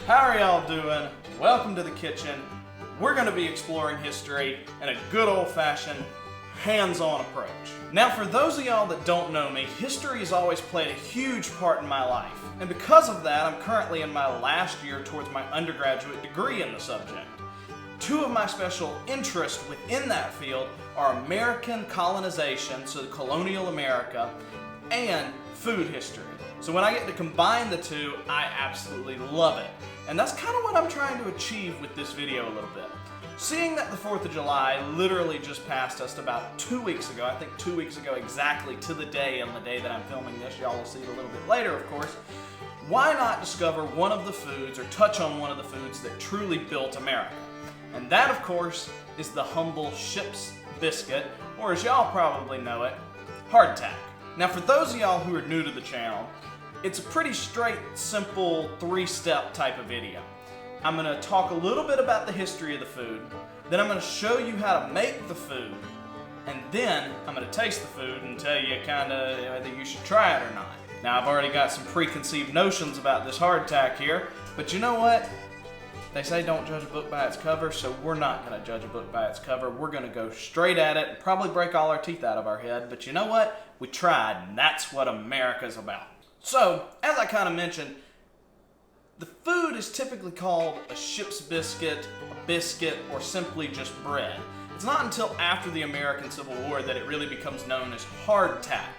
How are y'all doing? Welcome to the kitchen. We're going to be exploring history in a good old-fashioned, hands-on approach. Now, for those of y'all that don't know me, history has always played a huge part in my life. And because of that, I'm currently in my last year towards my undergraduate degree in the subject. Two of my special interests within that field are American colonization, so colonial America, and food history. So when I get to combine the two, I absolutely love it. And that's kind of what I'm trying to achieve with this video a little bit. Seeing that the 4th of July literally just passed us about 2 weeks ago, I think 2 weeks ago exactly to the day on the day that I'm filming this, y'all will see it a little bit later of course, why not discover one of the foods or touch on one of the foods that truly built America? And that of course is the humble ship's biscuit, or as y'all probably know it, hardtack. Now for those of y'all who are new to the channel, it's a pretty straight, simple, 3-step type of video. I'm going to talk a little bit about the history of the food, then I'm going to show you how to make the food, and then I'm going to taste the food and tell you kind of whether you should try it or not. Now I've already got some preconceived notions about this hardtack here, but you know what? They say don't judge a book by its cover, so we're not going to judge a book by its cover. We're going to go straight at it and probably break all our teeth out of our head, but you know what? We tried, and that's what America's about. So, as I kind of mentioned, the food is typically called a ship's biscuit, a biscuit, or simply just bread. It's not until after the American Civil War that it really becomes known as hardtack.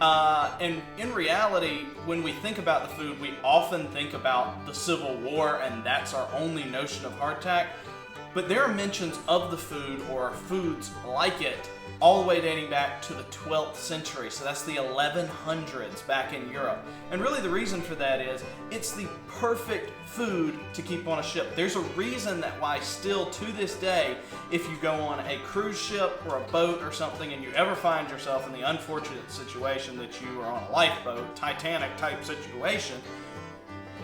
And in reality, when we think about the food, we often think about the Civil War, and that's our only notion of hardtack. But there are mentions of the food, or foods like it, all the way dating back to the 12th century. So that's the 1100s back in Europe. And really the reason for that is, it's the perfect food to keep on a ship. There's a reason that why still to this day, if you go on a cruise ship or a boat or something and you ever find yourself in the unfortunate situation that you are on a lifeboat, Titanic type situation,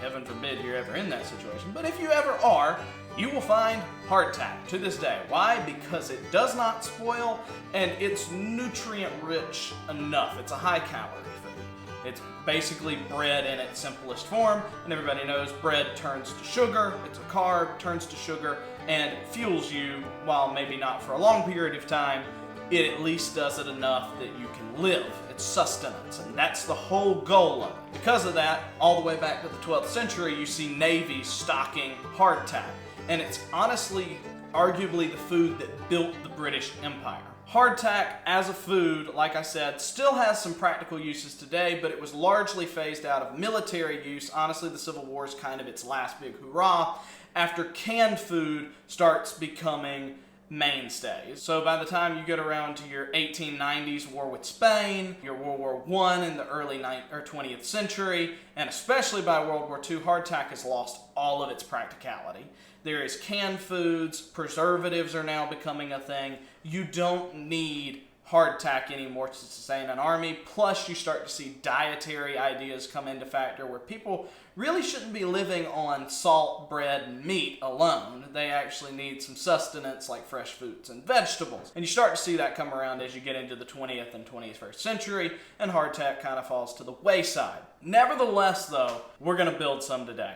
heaven forbid you're ever in that situation, but if you ever are, you will find hardtack to this day. Why? Because it does not spoil and it's nutrient rich enough. It's a high calorie food. It's basically bread in its simplest form, and everybody knows bread turns to sugar. It's a carb, turns to sugar, and fuels you, while maybe not for a long period of time, it at least does it enough that you can live. It's sustenance, and that's the whole goal of it. Because of that, all the way back to the 12th century, you see navies stocking hardtack. And it's honestly, arguably the food that built the British Empire. Hardtack as a food, like I said, still has some practical uses today, but it was largely phased out of military use. Honestly, the Civil War is kind of its last big hurrah after canned food starts becoming mainstays. So by the time you get around to your 1890s war with Spain, your World War I in the early 20th century, and especially by World War II, hardtack has lost all of its practicality. There is canned foods, preservatives are now becoming a thing. You don't need hardtack anymore to sustain an army. Plus you start to see dietary ideas come into factor where people really shouldn't be living on salt, bread, and meat alone. They actually need some sustenance like fresh fruits and vegetables. And you start to see that come around as you get into the 20th and 21st century, and hardtack kind of falls to the wayside. Nevertheless though, we're going to build some today.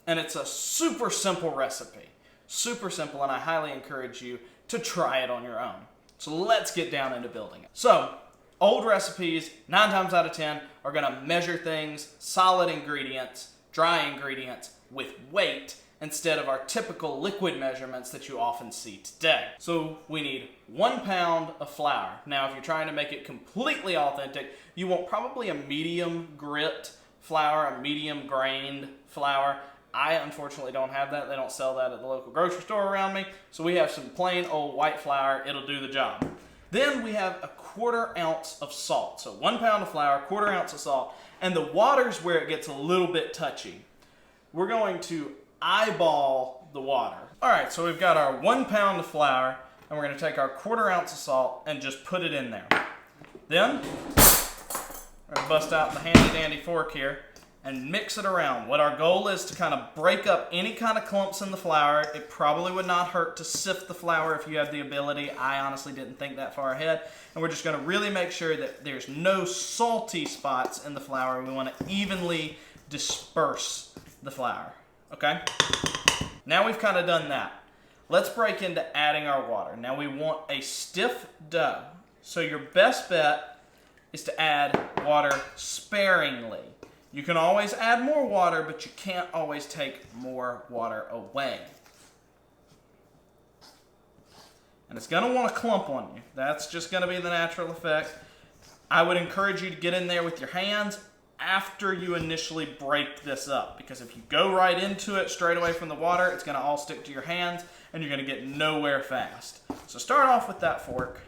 And it's a super simple recipe. Super simple, and I highly encourage you to try it on your own. So let's get down into building it. So, old recipes, 9 times out of 10, are gonna measure things, solid ingredients, dry ingredients, with weight, instead of our typical liquid measurements that you often see today. So we need 1 pound of flour. Now, if you're trying to make it completely authentic, you want probably a medium grit flour, a medium grained flour. I unfortunately don't have that. They don't sell that at the local grocery store around me. So we have some plain old white flour. It'll do the job. Then we have a 1/4 ounce of salt. So 1 pound of flour, 1/4 ounce of salt. And the water's where it gets a little bit touchy. We're going to eyeball the water. All right, so we've got our 1 pound of flour, and we're going to take our 1/4 ounce of salt and just put it in there. Then we're going to bust out the handy dandy fork here and mix it around. What our goal is to kind of break up any kind of clumps in the flour. It probably would not hurt to sift the flour if you have the ability. I honestly didn't think that far ahead. And we're just going to really make sure that there's no salty spots in the flour. We want to evenly disperse the flour. Okay? Now we've kind of done that. Let's break into adding our water. Now we want a stiff dough. So your best bet is to add water sparingly. You can always add more water, but you can't always take more water away. And it's going to want to clump on you. That's just going to be the natural effect. I would encourage you to get in there with your hands after you initially break this up, because if you go right into it straight away from the water, it's going to all stick to your hands and you're going to get nowhere fast. So start off with that fork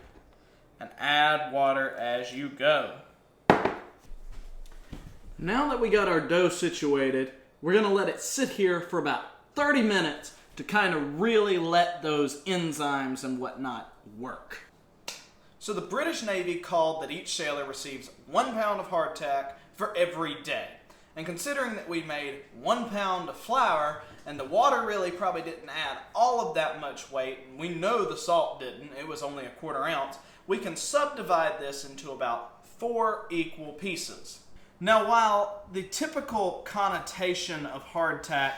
and add water as you go. Now that we got our dough situated, we're going to let it sit here for about 30 minutes to kind of really let those enzymes and whatnot work. So the British Navy called that each sailor receives 1 pound of hardtack for every day. And considering that we made 1 pound of flour, and the water really probably didn't add all of that much weight, and we know the salt didn't, it was only 1/4 ounce, we can subdivide this into about 4 equal pieces. Now, while the typical connotation of hardtack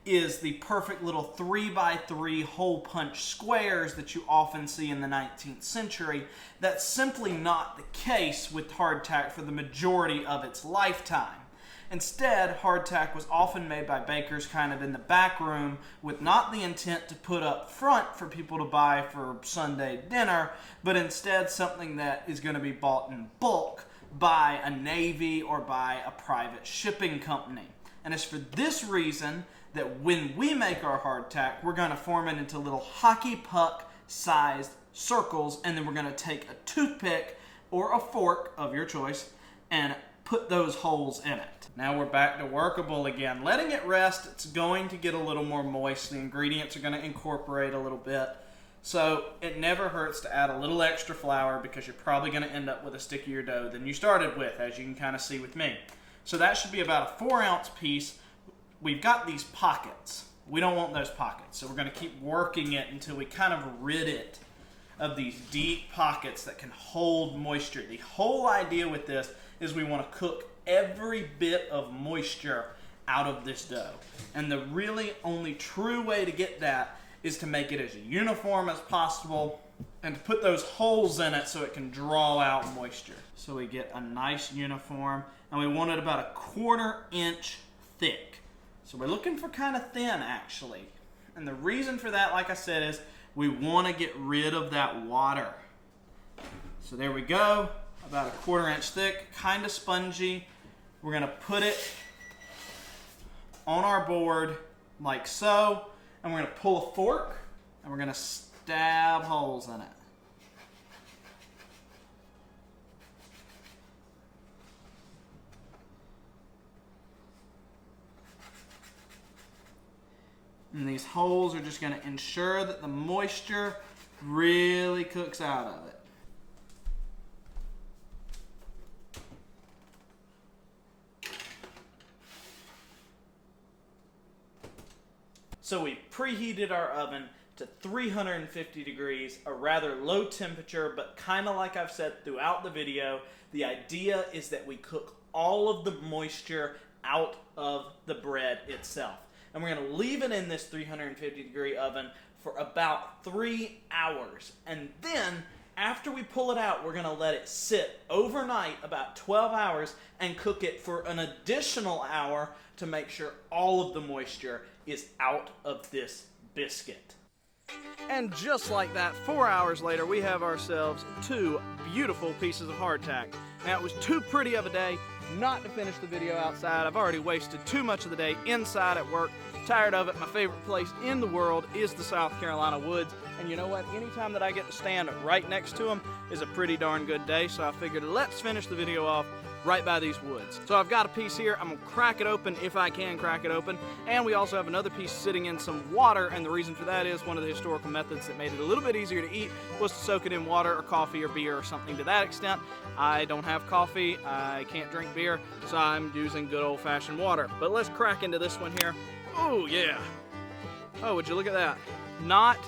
is the perfect little 3x3 hole punch squares that you often see in the 19th century, that's simply not the case with hardtack for the majority of its lifetime. Instead, hardtack was often made by bakers kind of in the back room with not the intent to put up front for people to buy for Sunday dinner, but instead something that is going to be bought in bulk by a navy or by a private shipping company. And it's for this reason that when we make our hardtack, we're going to form it into little hockey puck sized circles, and then we're going to take a toothpick or a fork of your choice and put those holes in it. Now we're back to workable again. Letting it rest, it's going to get a little more moist. The ingredients are going to incorporate a little bit. So it never hurts to add a little extra flour, because you're probably going to end up with a stickier dough than you started with, as you can kind of see with me. So that should be about a 4-ounce piece. We've got these pockets. We don't want those pockets. So we're going to keep working it until we kind of rid it of these deep pockets that can hold moisture. The whole idea with this is we want to cook every bit of moisture out of this dough. And the really only true way to get that is to make it as uniform as possible and to put those holes in it so it can draw out moisture. So we get a nice uniform, and we want it about 1/4 inch thick. So we're looking for kind of thin, actually. And the reason for that, like I said, is we want to get rid of that water. So there we go, about 1/4 inch thick, kind of spongy. We're going to put it on our board like so, and we're going to pull a fork and we're going to stab holes in it. And these holes are just going to ensure that the moisture really cooks out of it. So we preheated our oven to 350 degrees, a rather low temperature, but kind of like I've said throughout the video, the idea is that we cook all of the moisture out of the bread itself. And we're going to leave it in this 350 degree oven for about 3 hours. And then, after we pull it out, we're going to let it sit overnight, about 12 hours, and cook it for an additional hour to make sure all of the moisture is out of this biscuit. And just like that, 4 hours later, we have ourselves 2 beautiful pieces of hardtack. Now, it was too pretty of a day not to finish the video outside. I've already wasted too much of the day inside at work. Tired of it. My favorite place in the world is the South Carolina woods. And you know what? Anytime that I get to stand right next to them is a pretty darn good day. So I figured let's finish the video off right by these woods. So I've got a piece here. I'm going to crack it open if I can crack it open. And we also have another piece sitting in some water. And the reason for that is one of the historical methods that made it a little bit easier to eat was to soak it in water or coffee or beer or something to that extent. I don't have coffee. I can't drink beer. So I'm using good old-fashioned water. But let's crack into this one here. Oh, yeah. Oh, would you look at that? Not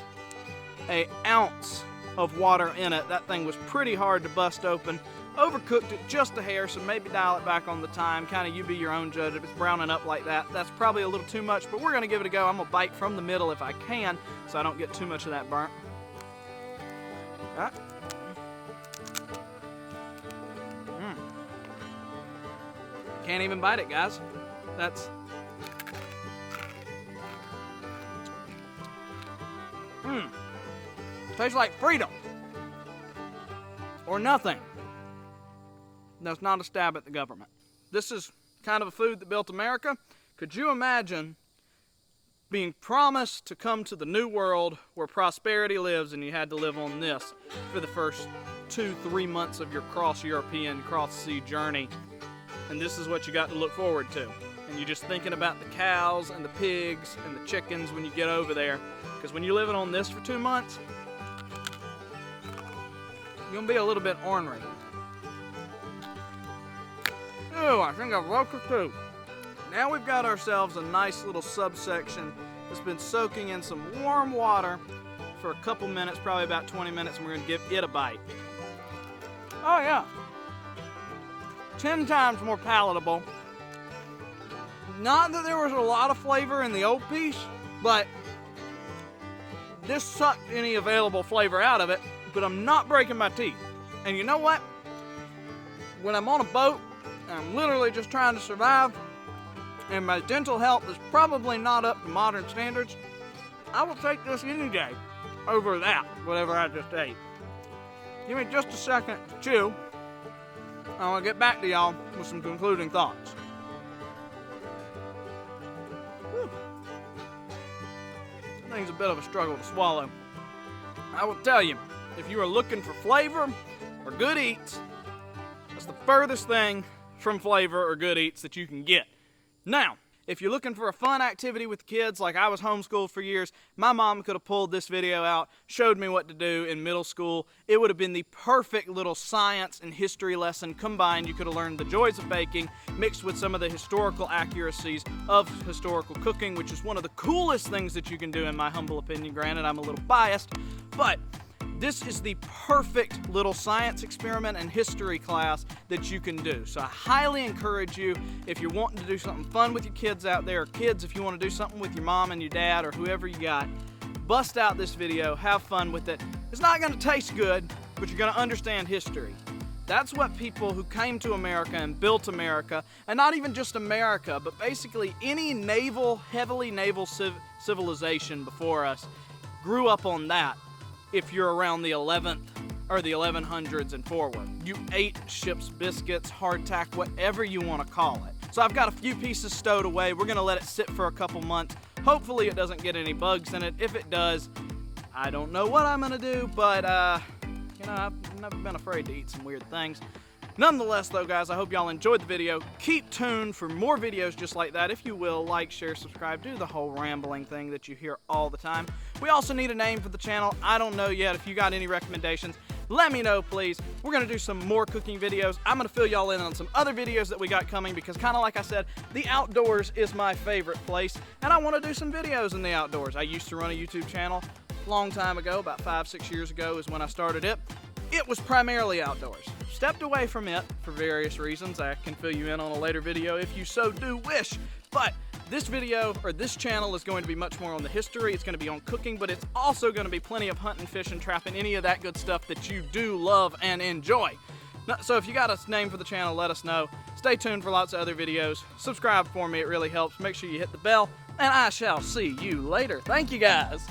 an ounce of water in it. That thing was pretty hard to bust open. Overcooked it just a hair, so maybe dial it back on the time. Kind of you be your own judge. If it's browning up like that, that's probably a little too much, but we're gonna give it a go. I'm gonna bite from the middle if I can, so I don't get too much of that burnt. All right. Can't even bite it, guys. That's... Tastes like freedom. Or nothing. That's not a stab at the government. This is kind of a food that built America. Could you imagine being promised to come to the new world where prosperity lives and you had to live on this for the first 2-3 months of your cross-European, cross-sea journey, and this is what you got to look forward to? And you're just thinking about the cows and the pigs and the chickens when you get over there, because when you're living on this for 2 months, you're gonna be a little bit ornery. Ooh, I think I've broke it too. Now we've got ourselves a nice little subsection that's been soaking in some warm water for a couple minutes, probably about 20 minutes, and we're gonna give it a bite. Oh yeah. 10 times more palatable. Not that there was a lot of flavor in the old piece, but this sucked any available flavor out of it, but I'm not breaking my teeth. And you know what? When I'm on a boat, and I'm literally just trying to survive, and my dental health is probably not up to modern standards, I will take this any day over that, whatever I just ate. Give me just a second to chew. I want to get back to y'all with some concluding thoughts. Whew. This thing's a bit of a struggle to swallow. I will tell you, if you are looking for flavor or good eats, that's the furthest thing from flavor or good eats that you can get. Now, if you're looking for a fun activity with kids, like I was homeschooled for years, my mom could have pulled this video out, showed me what to do in middle school. It would have been the perfect little science and history lesson combined. You could have learned the joys of baking mixed with some of the historical accuracies of historical cooking, which is one of the coolest things that you can do in my humble opinion. Granted, I'm a little biased, but this is the perfect little science experiment and history class that you can do. So I highly encourage you, if you're wanting to do something fun with your kids out there, or kids, if you want to do something with your mom and your dad or whoever you got, bust out this video, have fun with it. It's not going to taste good, but you're going to understand history. That's what people who came to America and built America, and not even just America, but basically any heavily naval civilization before us, grew up on that. If you're around the 11th or the 1100s and forward, you ate ship's biscuits, hardtack, whatever you want to call it. So I've got a few pieces stowed away. We're gonna let it sit for a couple months. Hopefully it doesn't get any bugs in it. If it does, I don't know what I'm gonna do, but you know, I've never been afraid to eat some weird things. Nonetheless though, guys, I hope y'all enjoyed the video. Keep tuned for more videos just like that. If you will, like, share, subscribe, do the whole rambling thing that you hear all the time. We also need a name for the channel. I don't know yet. If you got any recommendations, let me know, please. We're gonna do some more cooking videos. I'm gonna fill y'all in on some other videos that we got coming because, kind of like I said, the outdoors is my favorite place, and I wanna do some videos in the outdoors. I used to run a YouTube channel a long time ago, about 5-6 years ago is when I started it. It was primarily outdoors. Stepped away from it for various reasons. I can fill you in on a later video if you so do wish. But this video, or this channel, is going to be much more on the history. It's going to be on cooking, but it's also going to be plenty of hunting, fishing, trapping, any of that good stuff that you do love and enjoy. So if you got a name for the channel, let us know. Stay tuned for lots of other videos. Subscribe for me, it really helps. Make sure you hit the bell, and I shall see you later. Thank you, guys.